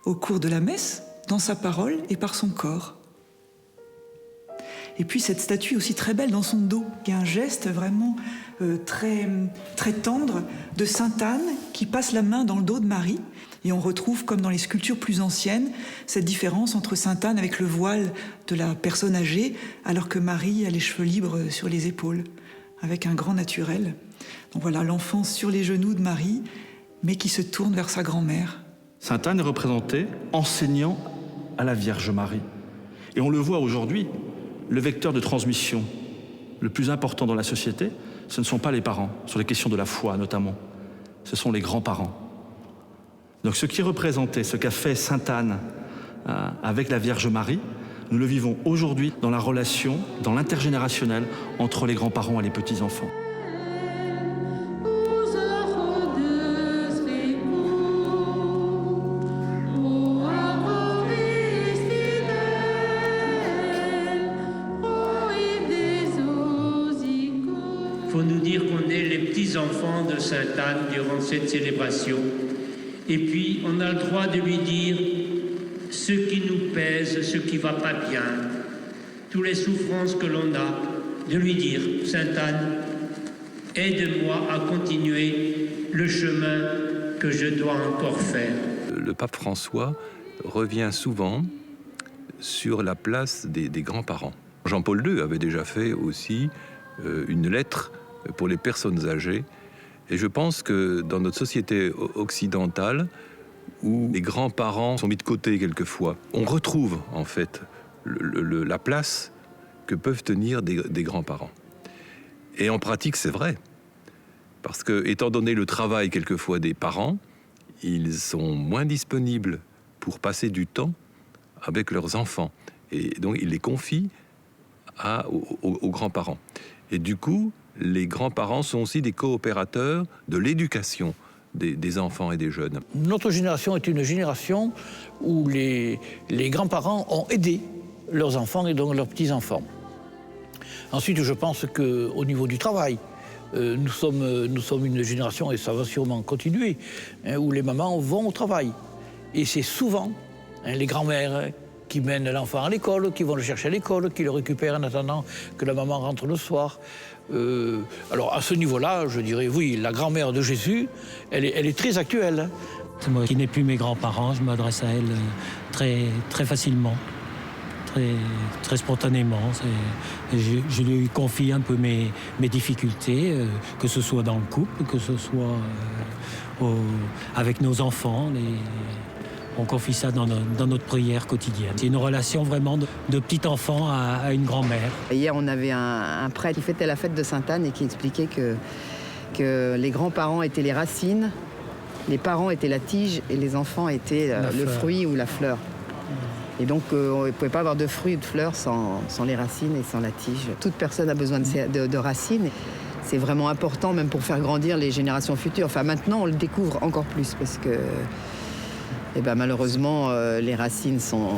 L: au cours de la messe, dans sa parole et par son corps. Et puis cette statue aussi très belle dans son dos. Il y a un geste vraiment très, très tendre de Sainte Anne qui passe la main dans le dos de Marie. Et on retrouve, comme dans les sculptures plus anciennes, cette différence entre Sainte Anne avec le voile de la personne âgée, alors que Marie a les cheveux libres sur les épaules, avec un grand naturel. Donc voilà, l'enfant sur les genoux de Marie, mais qui se tourne vers sa grand-mère.
M: Sainte Anne est représentée enseignant à la Vierge Marie. Et on le voit aujourd'hui, le vecteur de transmission le plus important dans la société, ce ne sont pas les parents, sur les questions de la foi notamment, ce sont les grands-parents. Donc ce qui est représenté, ce qu'a fait Sainte Anne avec la Vierge Marie, nous le vivons aujourd'hui dans la relation, dans l'intergénérationnel entre les grands-parents et les petits-enfants.
N: Il faut nous dire qu'on est les petits-enfants de Sainte Anne durant cette célébration. Et puis, on a le droit de lui dire ce qui nous pèse, ce qui ne va pas bien, toutes les souffrances que l'on a, de lui dire, Sainte Anne, aide-moi à continuer le chemin que je dois encore faire.
B: Le pape François revient souvent sur la place des grands-parents. Jean-Paul II avait déjà fait aussi une lettre pour les personnes âgées. Et je pense que dans notre société occidentale, où les grands-parents sont mis de côté quelquefois, on retrouve en fait la place que peuvent tenir des grands-parents. Et en pratique, c'est vrai. Parce que, étant donné le travail quelquefois des parents, ils sont moins disponibles pour passer du temps avec leurs enfants. Et donc, ils les confient aux grands-parents. Et du coup, les grands-parents sont aussi des coopérateurs de l'éducation des enfants et des jeunes.
F: Notre génération est une génération où les grands-parents ont aidé leurs enfants et donc leurs petits-enfants. Ensuite, je pense qu'au niveau du travail, nous sommes une génération, et ça va sûrement continuer, où les mamans vont au travail. Et c'est souvent les grands-mères qui mènent l'enfant à l'école, qui vont le chercher à l'école, qui le récupèrent en attendant que la maman rentre le soir. Alors à ce niveau-là, je dirais oui, la grand-mère de Jésus, elle est très actuelle.
O: C'est moi qui n'ai plus mes grands-parents, je m'adresse à elle très, très facilement, très spontanément. Je lui confie un peu mes difficultés, que ce soit dans le couple, que ce soit avec nos enfants. On confie ça dans notre prière quotidienne. C'est une relation vraiment de petit enfant à une grand-mère.
P: Hier, on avait un prêtre qui fêtait la fête de Sainte Anne et qui expliquait que les grands-parents étaient les racines, les parents étaient la tige et les enfants étaient le fruit ou la fleur. Et donc, on ne pouvait pas avoir de fruits ou de fleurs sans les racines et sans la tige. Toute personne a besoin de racines. C'est vraiment important, même pour faire grandir les générations futures. Enfin, maintenant, on le découvre encore plus parce que malheureusement, les racines sont...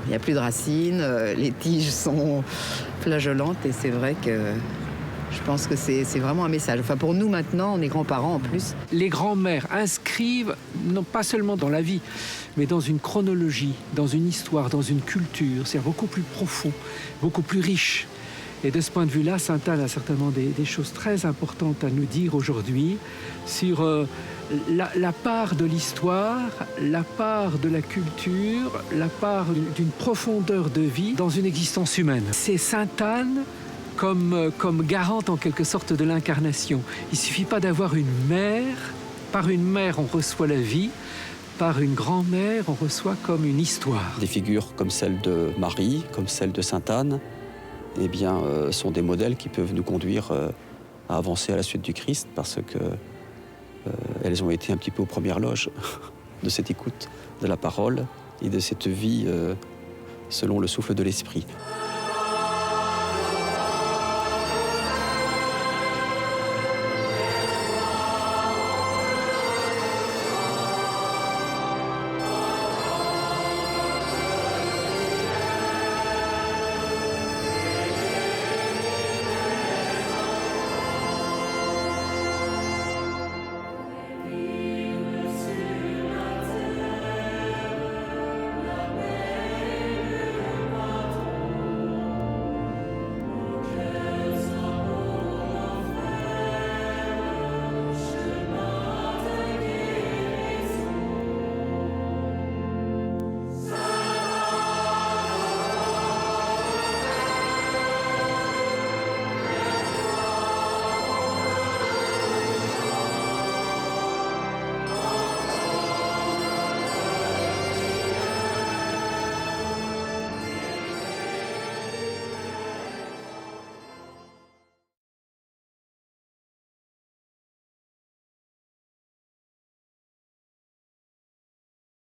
P: Il n'y a plus de racines, les tiges sont flageolantes et c'est vrai que Je pense que c'est vraiment un message. Enfin, pour nous maintenant, on est grands-parents en plus.
D: Les grands-mères inscrivent, non pas seulement dans la vie, mais dans une chronologie, dans une histoire, dans une culture. C'est beaucoup plus profond, beaucoup plus riche. Et de ce point de vue-là, Sainte-Anne a certainement des choses très importantes à nous dire aujourd'hui sur la part de l'histoire, la part de la culture, la part d'une profondeur de vie dans une existence humaine. C'est Sainte-Anne comme garante en quelque sorte de l'incarnation. Il ne suffit pas d'avoir une mère. Par une mère, on reçoit la vie. Par une grand-mère, on reçoit comme une histoire.
C: Des figures comme celle de Marie, comme celle de Sainte-Anne, eh bien, sont des modèles qui peuvent nous conduire à avancer à la suite du Christ, parce que elles ont été un petit peu aux premières loges de cette écoute de la parole et de cette vie selon le souffle de l'Esprit.